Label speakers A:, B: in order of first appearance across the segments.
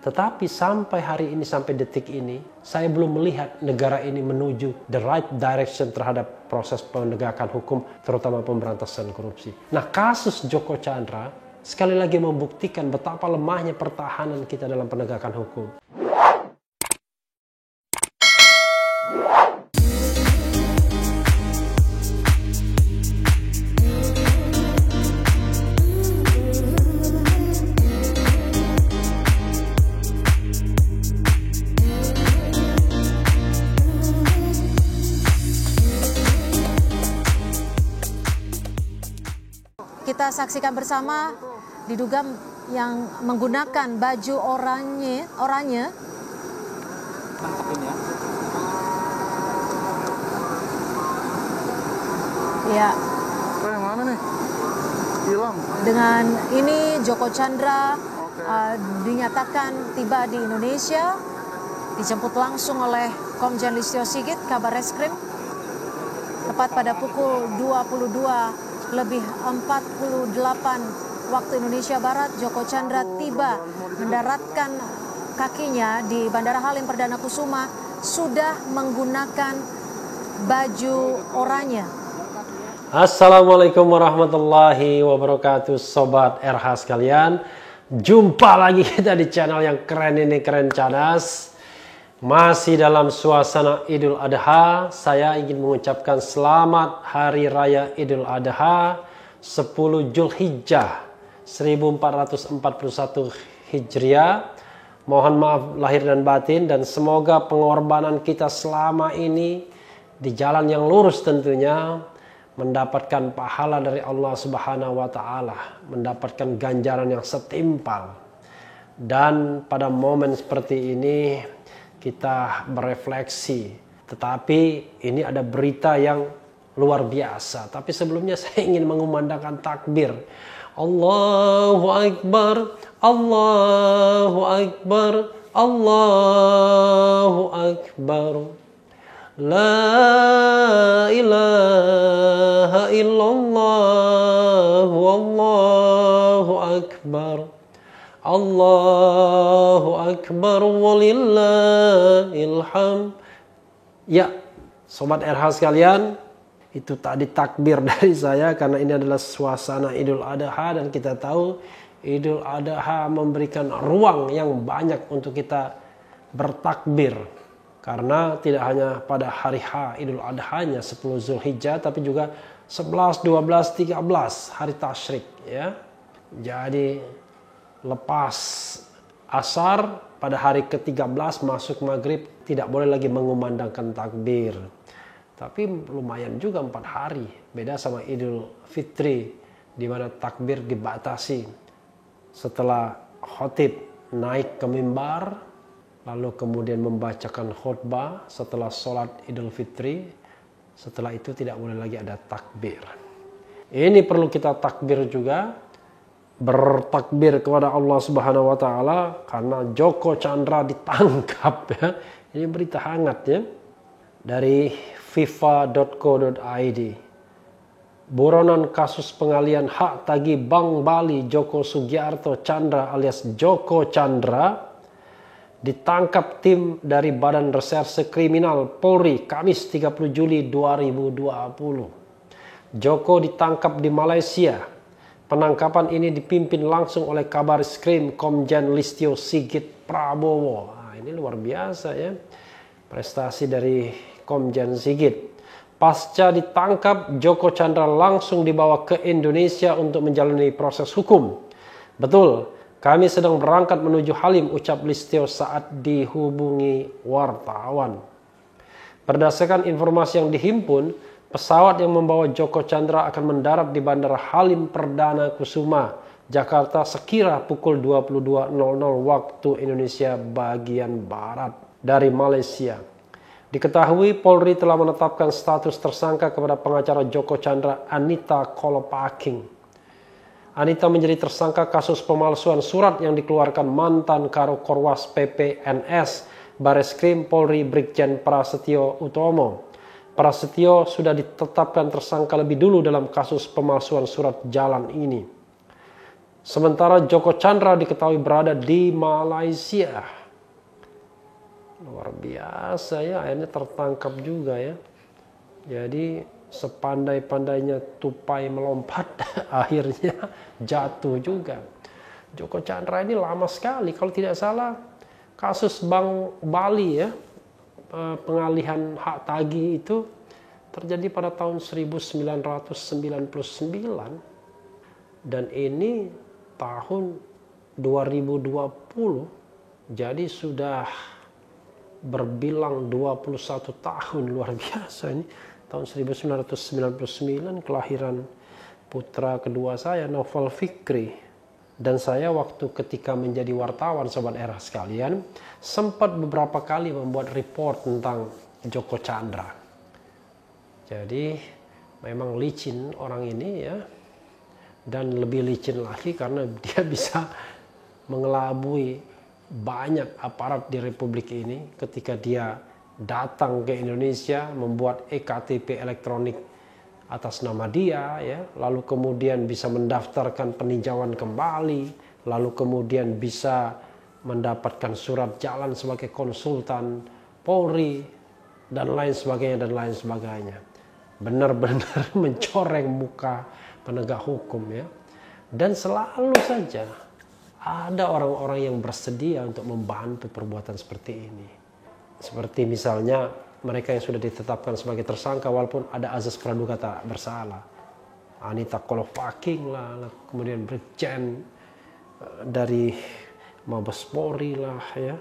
A: Tetapi sampai hari ini, sampai detik ini, saya belum melihat negara ini menuju the right direction terhadap proses penegakan hukum, terutama pemberantasan korupsi. Nah, kasus Joko Chandra sekali lagi membuktikan betapa lemahnya pertahanan kita dalam penegakan hukum.
B: Kita saksikan bersama diduga yang menggunakan baju oranye.
C: Tangkapin ya.
B: Ya.
C: Yang mana nih? Hilang.
B: Dengan ini Joko Chandra dinyatakan tiba di Indonesia, dijemput langsung oleh Komjen Listio Sigit, Kabar Reskrim, tepat pada pukul 22:48 waktu Indonesia Barat. Joko Chandra tiba mendaratkan kakinya di Bandara Halim Perdana Kusuma sudah menggunakan baju oranye.
A: Assalamualaikum warahmatullahi wabarakatuh, Sobat RH sekalian. Jumpa lagi kita di channel yang keren ini, Keren Cadas. Masih dalam suasana Idul Adha, saya ingin mengucapkan selamat Hari Raya Idul Adha 10 Zulhijjah 1441 Hijriah. Mohon maaf lahir dan batin, dan semoga pengorbanan kita selama ini di jalan yang lurus tentunya mendapatkan pahala dari Allah Subhanahu wa Ta'ala, mendapatkan ganjaran yang setimpal. Dan pada momen seperti ini kita berefleksi. Tetapi ini ada berita yang luar biasa. Tapi sebelumnya saya ingin mengumandangkan takbir. Allahu Akbar, Allahu Akbar, Allahu Akbar. La ilaha illallah, Wallahu Akbar. Allahu Akbar walillahil hamd. Ya, Sobat RH sekalian, itu tadi takbir dari saya karena ini adalah suasana Idul Adha, dan kita tahu Idul Adha memberikan ruang yang banyak untuk kita bertakbir. Karena tidak hanya pada hari H Idul Adha-nya 10 Zulhijjah, tapi juga 11, 12, 13 hari tasyrik ya. Jadi lepas asar pada hari ke-13 masuk maghrib tidak boleh lagi mengumandangkan takbir. Tapi lumayan juga 4 hari. Beda sama Idul Fitri di mana takbir dibatasi. Setelah khotib naik ke mimbar, lalu kemudian membacakan khutbah setelah sholat Idul Fitri. Setelah itu tidak boleh lagi ada takbir. Ini perlu kita takbir juga, bertakbir kepada Allah Subhanahu wa Ta'ala karena Joko Chandra ditangkap ya. Ini berita hangat ya dari fifa.co.id. Buronan kasus pengalian hak tagih Bank Bali Joko Sugiarto Chandra alias Joko Chandra ditangkap tim dari Badan Reserse Kriminal Polri Kamis 30 Juli 2020. Joko ditangkap di Malaysia. Penangkapan ini dipimpin langsung oleh Kabar Reskrim Komjen Listio Sigit Prabowo. Nah, ini luar biasa ya, prestasi dari Komjen Sigit. Pasca ditangkap, Joko Chandra langsung dibawa ke Indonesia untuk menjalani proses hukum. Betul, kami sedang berangkat menuju Halim, ucap Listio saat dihubungi wartawan. Berdasarkan informasi yang dihimpun, pesawat yang membawa Joko Chandra akan mendarat di Bandara Halim Perdana Kusuma, Jakarta sekira pukul 22.00 waktu Indonesia bagian Barat dari Malaysia. Diketahui Polri telah menetapkan status tersangka kepada pengacara Joko Chandra, Anita Kolopaking. Anita menjadi tersangka kasus pemalsuan surat yang dikeluarkan mantan Karo Korwas PPNS Bareskrim Polri Brigjen Prasetyo Utomo. Prasetyo sudah ditetapkan tersangka lebih dulu dalam kasus pemalsuan surat jalan ini. Sementara Joko Chandra diketahui berada di Malaysia. Luar biasa ya, akhirnya tertangkap juga ya. Jadi sepandai-pandainya tupai melompat, akhirnya jatuh juga. Joko Chandra ini lama sekali, kalau tidak salah kasus Bank Bali ya, pengalihan hak tagih itu terjadi pada tahun 1999 dan ini tahun 2020, jadi sudah berbilang 21 tahun. Luar biasa ini. Tahun 1999 kelahiran putra kedua saya, Novel Fikri. Dan saya waktu ketika menjadi wartawan, Sobat Era sekalian, sempat beberapa kali membuat report tentang Joko Chandra. Jadi memang licin orang ini ya. Dan lebih licin lagi karena dia bisa mengelabui banyak aparat di Republik ini ketika dia datang ke Indonesia membuat EKTP elektronik atas nama dia ya, lalu kemudian bisa mendaftarkan peninjauan kembali, lalu kemudian bisa mendapatkan surat jalan sebagai konsultan Polri dan lain sebagainya. Benar-benar mencoreng muka penegak hukum ya. Dan selalu saja ada orang-orang yang bersedia untuk membantu perbuatan seperti ini. Seperti misalnya mereka yang sudah ditetapkan sebagai tersangka walaupun ada azas praduga tak bersalah. Anita Kolopaking lah, kemudian Brigjen dari Mabes Polri lah ya.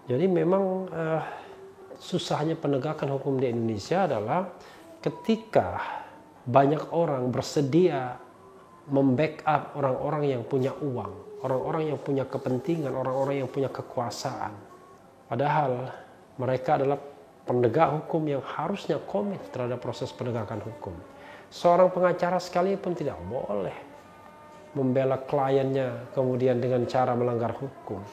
A: Jadi memang susahnya penegakan hukum di Indonesia adalah ketika banyak orang bersedia membackup orang-orang yang punya uang, orang-orang yang punya kepentingan, orang-orang yang punya kekuasaan. Padahal mereka adalah penegak hukum yang harusnya komit terhadap proses penegakan hukum. Seorang pengacara sekalipun tidak boleh membela kliennya kemudian dengan cara melanggar hukum.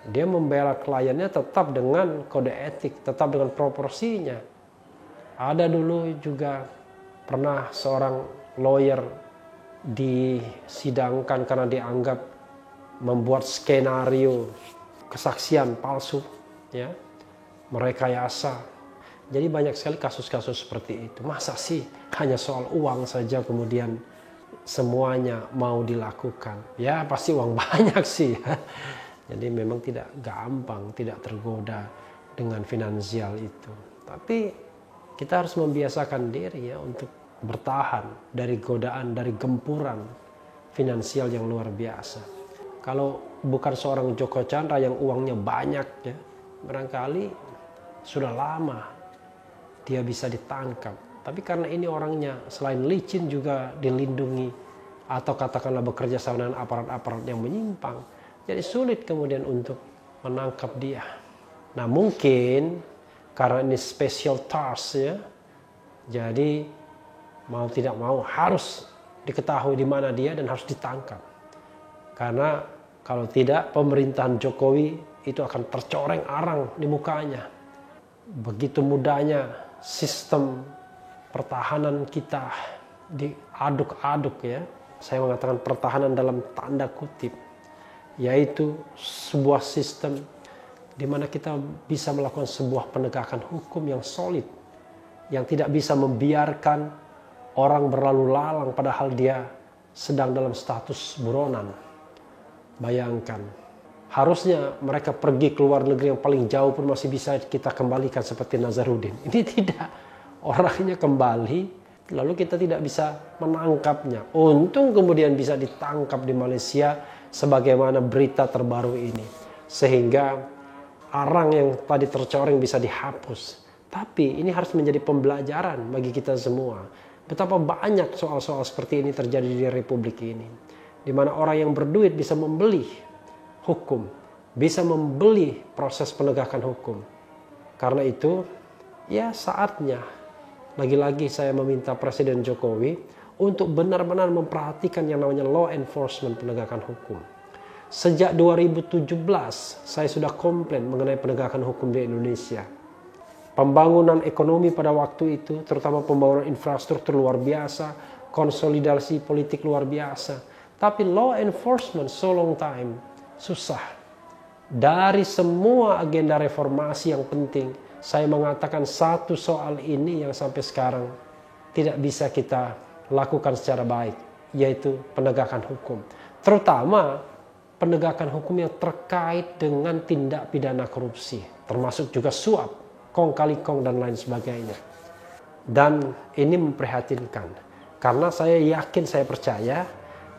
A: Dia membela kliennya tetap dengan kode etik, tetap dengan proporsinya. Ada dulu juga pernah seorang lawyer disidangkan karena dianggap membuat skenario kesaksian palsu, ya, merekayasa. Jadi banyak sekali kasus-kasus seperti itu. Masa sih hanya soal uang saja kemudian semuanya mau dilakukan? Ya pasti uang banyak sih. Jadi memang tidak gampang, tidak tergoda dengan finansial itu. Tapi kita harus membiasakan diri ya untuk bertahan dari godaan, dari gempuran finansial yang luar biasa. Kalau bukan seorang Joko Chandra yang uangnya banyak ya, barangkali sudah lama dia bisa ditangkap. Tapi karena ini orangnya selain licin juga dilindungi atau katakanlah bekerja sama dengan aparat-aparat yang menyimpang, jadi sulit kemudian untuk menangkap dia. Nah mungkin karena ini special task ya, jadi mau tidak mau harus diketahui di mana dia dan harus ditangkap. Karena kalau tidak pemerintahan Jokowi itu akan tercoreng arang di mukanya. Begitu mudahnya sistem pertahanan kita diaduk-aduk ya. Saya mengatakan pertahanan dalam tanda kutip. Yaitu sebuah sistem di mana kita bisa melakukan sebuah penegakan hukum yang solid, yang tidak bisa membiarkan orang berlalu lalang padahal dia sedang dalam status buronan. Bayangkan, harusnya mereka pergi ke luar negeri yang paling jauh pun masih bisa kita kembalikan seperti Nazarudin. Ini tidak, orangnya kembali lalu kita tidak bisa menangkapnya. Untung kemudian bisa ditangkap di Malaysia sebagaimana berita terbaru ini. Sehingga arang yang tadi tercoreng bisa dihapus. Tapi ini harus menjadi pembelajaran bagi kita semua. Betapa banyak soal-soal seperti ini terjadi di Republik ini. Di mana orang yang berduit bisa membeli hukum. Bisa membeli proses penegakan hukum. Karena itu, ya saatnya. Lagi-lagi saya meminta Presiden Jokowi untuk benar-benar memperhatikan yang namanya law enforcement penegakan hukum. Sejak 2017 saya sudah komplain mengenai penegakan hukum di Indonesia. Pembangunan ekonomi pada waktu itu, terutama pembangunan infrastruktur luar biasa, konsolidasi politik luar biasa. Tapi law enforcement so long time susah. Dari semua agenda reformasi yang penting, saya mengatakan satu soal ini yang sampai sekarang tidak bisa kita lakukan secara baik, yaitu penegakan hukum. Terutama penegakan hukum yang terkait dengan tindak pidana korupsi, termasuk juga suap, kong kali kong dan lain sebagainya. Dan ini memprihatinkan, karena saya yakin, saya percaya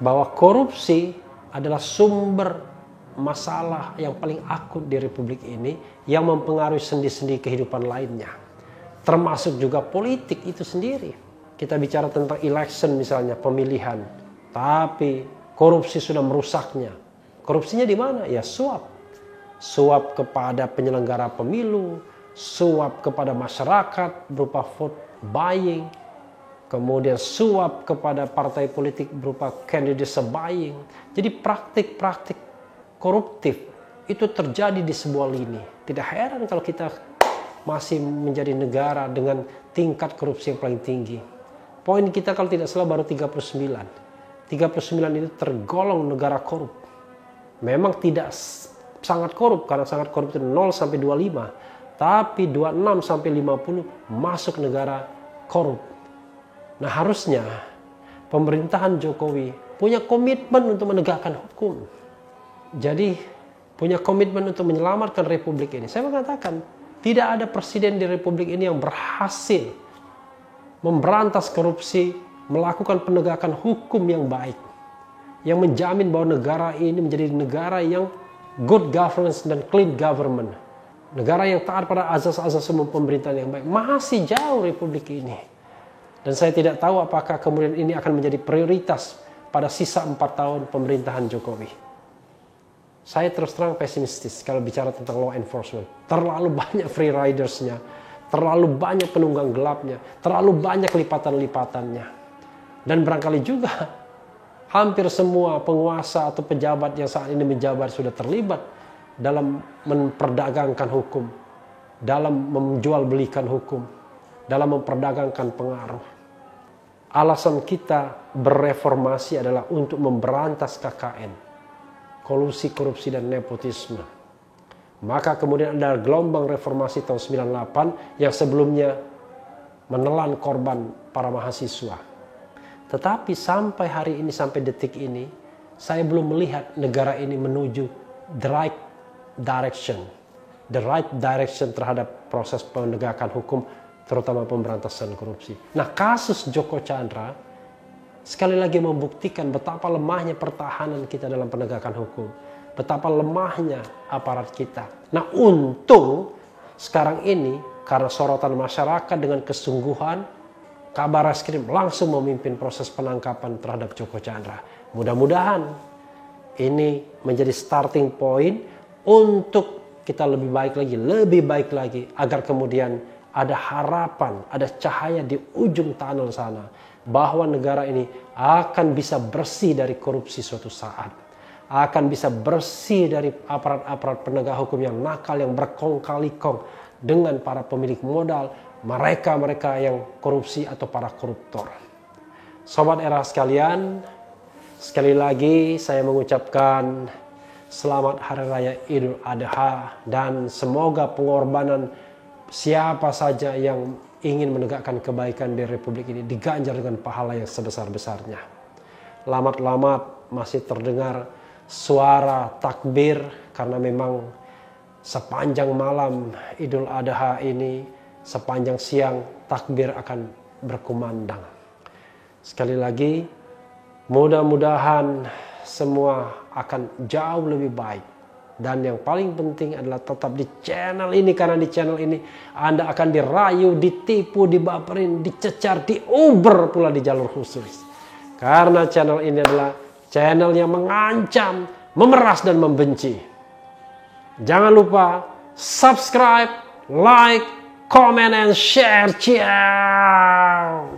A: bahwa korupsi adalah sumber masalah yang paling akut di Republik ini yang mempengaruhi sendi-sendi kehidupan lainnya, termasuk juga politik itu sendiri. Kita bicara tentang election misalnya, pemilihan, tapi korupsi sudah merusaknya. Korupsinya di mana? Ya suap. Suap kepada penyelenggara pemilu, suap kepada masyarakat berupa vote buying, kemudian suap kepada partai politik berupa candidate buying. Jadi praktik-praktik koruptif itu terjadi di sebuah lini. Tidak heran kalau kita masih menjadi negara dengan tingkat korupsi yang paling tinggi. Poin kita kalau tidak salah baru 39. 39 itu tergolong negara korup. Memang tidak sangat korup, karena sangat korup itu 0 sampai 25. Tapi 26 sampai 50 masuk negara korup. Nah, harusnya pemerintahan Jokowi punya komitmen untuk menegakkan hukum. Jadi punya komitmen untuk menyelamatkan Republik ini. Saya mengatakan tidak ada presiden di Republik ini yang berhasil memberantas korupsi, melakukan penegakan hukum yang baik, yang menjamin bahwa negara ini menjadi negara yang good governance dan clean government. Negara yang taat pada azas-azas umum pemerintahan yang baik. Masih jauh Republik ini. Dan saya tidak tahu apakah kemudian ini akan menjadi prioritas pada sisa 4 tahun pemerintahan Jokowi. Saya terus terang pesimistis kalau bicara tentang law enforcement. Terlalu banyak free ridersnya, terlalu banyak penunggang gelapnya, terlalu banyak lipatan-lipatannya. Dan barangkali juga hampir semua penguasa atau pejabat yang saat ini menjabat sudah terlibat dalam memperdagangkan hukum, dalam menjual belikan hukum, dalam memperdagangkan pengaruh. Alasan kita bereformasi adalah untuk memberantas KKN, kolusi, korupsi, dan nepotisme. Maka kemudian ada gelombang reformasi tahun 98 yang sebelumnya menelan korban para mahasiswa. Tetapi sampai hari ini, sampai detik ini, saya belum melihat negara ini menuju the right direction. The right direction terhadap proses penegakan hukum, terutama pemberantasan korupsi. Nah, kasus Joko Chandra sekali lagi membuktikan betapa lemahnya pertahanan kita dalam penegakan hukum. Betapa lemahnya aparat kita. Nah, untung sekarang ini karena sorotan masyarakat dengan kesungguhan, Kabar Reskrim langsung memimpin proses penangkapan terhadap Joko Chandra. Mudah-mudahan ini menjadi starting point untuk kita lebih baik lagi, agar kemudian ada harapan, ada cahaya di ujung tunnel sana, bahwa negara ini akan bisa bersih dari korupsi suatu saat, akan bisa bersih dari aparat-aparat penegak hukum yang nakal, yang berkong kali kong dengan para pemilik modal, mereka yang korupsi atau para koruptor. Sobat Era sekalian, sekali lagi saya mengucapkan selamat Hari Raya Idul Adha, dan semoga pengorbanan siapa saja yang ingin menegakkan kebaikan di Republik ini diganjar dengan pahala yang sebesar-besarnya. Lamat-lamat masih terdengar suara takbir, karena memang sepanjang malam Idul Adha ini, sepanjang siang takbir akan berkumandang. Sekali lagi, mudah-mudahan semua akan jauh lebih baik. Dan yang paling penting adalah tetap di channel ini, karena di channel ini Anda akan dirayu, ditipu, dibaperin, dicecar, diuber pula di jalur khusus. Karena channel ini adalah channel yang mengancam, memeras, dan membenci. Jangan lupa subscribe, like, comment, and share. Ciao.